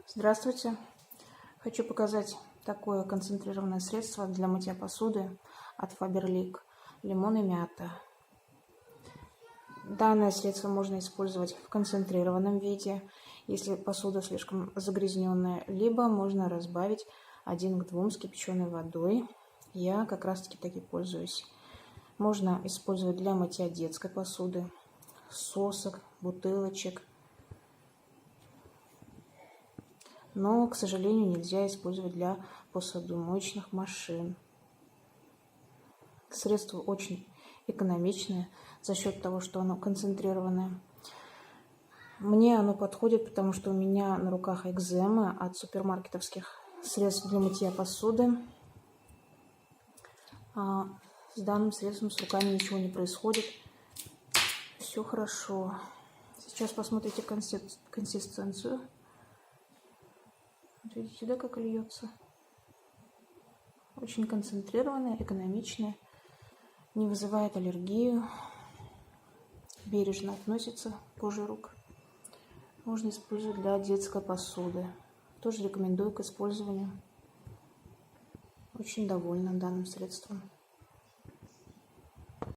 Здравствуйте! Хочу показать такое концентрированное средство для мытья посуды от Faberlic «Лимон и мята». Данное средство можно использовать в концентрированном виде, если посуда слишком загрязненная, либо можно разбавить 1 к 2 с кипяченой водой. Я как раз таки пользуюсь. Можно использовать для мытья детской посуды, сосок, бутылочек. Но, к сожалению, нельзя использовать для посудомоечных машин. Средство очень экономичное за счет того, что оно концентрированное. Мне оно подходит, потому что у меня на руках экзема от супермаркетовских средств для мытья посуды. С данным средством с руками ничего не происходит. Все хорошо. Сейчас посмотрите консистенцию. Вот видите, да, как льется? Очень концентрированная, экономичная, не вызывает аллергию, бережно относится к коже рук. Можно использовать для детской посуды. Тоже рекомендую к использованию. Очень довольна данным средством.